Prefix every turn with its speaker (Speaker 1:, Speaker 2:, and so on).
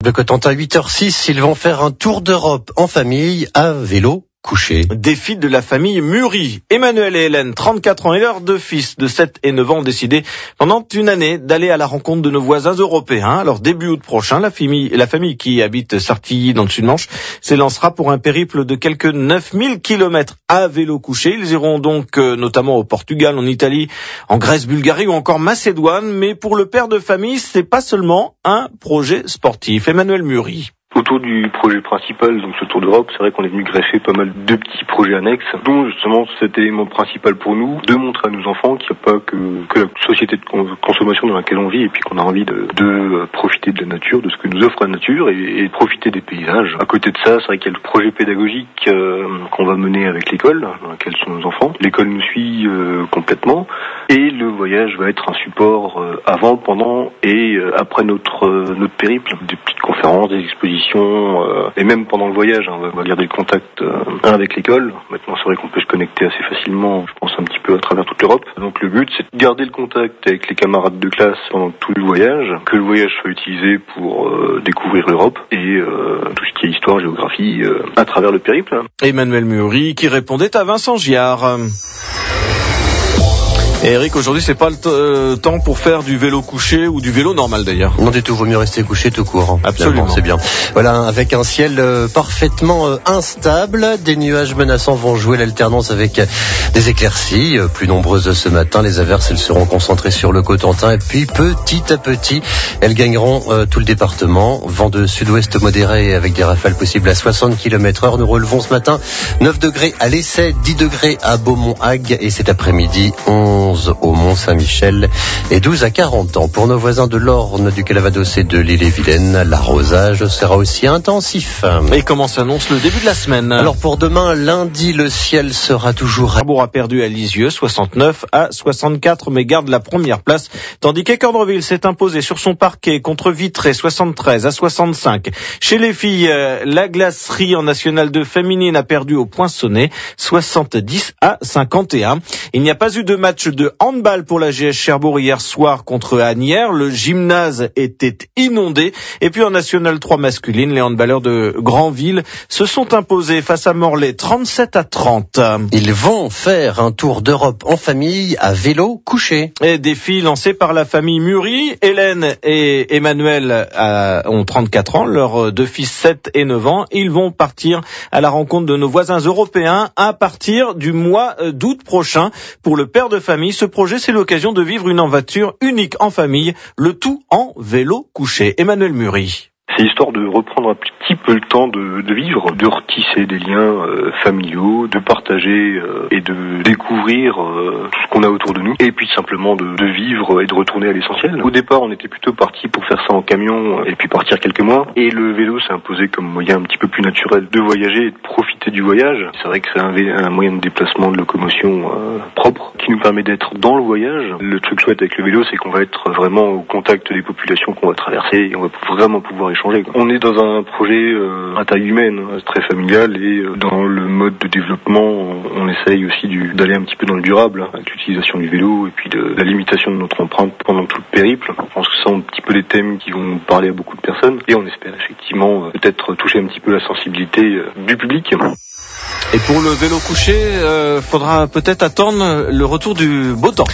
Speaker 1: Le Cotentin, 8h06, ils vont faire un tour d'Europe en famille à vélo couché.
Speaker 2: Défi de la famille Muri. Emmanuel et Hélène, 34 ans et leurs deux fils de 7 et 9 ans ont décidé pendant une année d'aller à la rencontre de nos voisins européens. Alors début août prochain, la famille qui habite Sartilly dans le Sud-Manche s'élancera pour un périple de quelques 9000 km à vélo couché. Ils iront donc notamment au Portugal, en Italie, en Grèce, Bulgarie ou encore Macédoine. Mais pour le père de famille, c'est pas seulement un projet sportif. Emmanuel Muri.
Speaker 3: Autour du projet principal, donc ce Tour d'Europe, c'est vrai qu'on est venu greffer pas mal de petits projets annexes, dont justement cet élément principal pour nous, de montrer à nos enfants qu'il n'y a pas que la société de consommation dans laquelle on vit et puis qu'on a envie de profiter de la nature, de ce que nous offre la nature et profiter des paysages. À côté de ça, c'est vrai qu'il y a le projet pédagogique qu'on va mener avec l'école, dans laquelle sont nos enfants. L'école nous suit complètement et le voyage va être un support avant, pendant et après notre périple. Des petites conférences, des expositions, et même pendant le voyage, on va garder le contact avec l'école. Maintenant, c'est vrai qu'on peut se connecter assez facilement, je pense un petit peu à travers toute l'Europe. Donc le but, c'est de garder le contact avec les camarades de classe pendant tout le voyage, que le voyage soit utilisé pour découvrir l'Europe et tout ce qui est histoire, géographie, à travers le périple.
Speaker 2: Emmanuel Muri qui répondait à Vincent Giard. Et Eric, aujourd'hui, c'est pas le temps pour faire du vélo couché ou du vélo normal d'ailleurs.
Speaker 1: Non du tout, vaut mieux rester couché tout court.
Speaker 2: Absolument,
Speaker 1: c'est bien. Voilà, avec un ciel parfaitement instable, des nuages menaçants vont jouer l'alternance avec des éclaircies plus nombreuses ce matin. Les averses, elles seront concentrées sur le Cotentin et puis petit à petit, elles gagneront tout le département. Vent de sud-ouest modéré avec des rafales possibles à 60 km/h. Nous relevons ce matin 9 degrés à l'Essai, 10 degrés à Beaumont-Hague et cet après-midi 11 au Mont-Saint-Michel et 12 à 40 ans. Pour nos voisins de l'Orne, du Calvados et de l'Ille-et-Vilaine, l'arrosage sera aussi intensif.
Speaker 2: Et comment s'annonce le début de la semaine?
Speaker 1: Alors pour demain, lundi, le ciel sera toujours...
Speaker 2: Cherbourg a perdu à Lisieux, 69 à 64, mais garde la première place, tandis qu'Équeurdreville s'est imposé sur son parquet contre Vitré, 73 à 65. Chez les filles, la glacerie en National 2 féminine a perdu au Poinçonnet, 70 à 51. Il n'y a pas eu de match de handball pour la GS Cherbourg hier soir contre Asnières. Le gymnase était inondé. Et puis en National 3 masculine, les handballeurs de Granville se sont imposés face à Morlaix, 37 à 30.
Speaker 1: Ils vont faire un tour d'Europe en famille à vélo couché.
Speaker 2: Et défi lancé par la famille Muri. Hélène et Emmanuel ont 34 ans, leurs deux fils 7 et 9 ans. Ils vont partir à la rencontre de nos voisins européens à partir du mois d'août prochain. Pour le père de famille, ce projet, c'est l'occasion de vivre une aventure unique en famille, le tout en vélo couché. Emmanuel Muri.
Speaker 3: C'est histoire de reprendre un petit peu le temps de vivre, de retisser des liens familiaux, de partager et de découvrir tout ce qu'on a autour de nous, et puis simplement de vivre et de retourner à l'essentiel. Au départ, on était plutôt parti pour faire ça en camion et puis partir quelques mois, et le vélo s'est imposé comme moyen un petit peu plus naturel de voyager et de profiter du voyage. C'est vrai que c'est un moyen de déplacement, de locomotion propre, qui nous permet d'être dans le voyage. Le truc chouette avec le vélo, c'est qu'on va être vraiment au contact des populations qu'on va traverser, et on va vraiment pouvoir échanger. On est dans un projet à taille humaine, très familial, et dans le mode de développement, on essaye aussi d'aller un petit peu dans le durable, avec l'utilisation du vélo et puis de la limitation de notre empreinte pendant tout le périple. Je pense que ce sont un petit peu des thèmes qui vont parler à beaucoup de personnes, et on espère effectivement peut-être toucher un petit peu la sensibilité du public.
Speaker 2: Et pour le vélo couché, faudra peut-être attendre le retour du beau temps.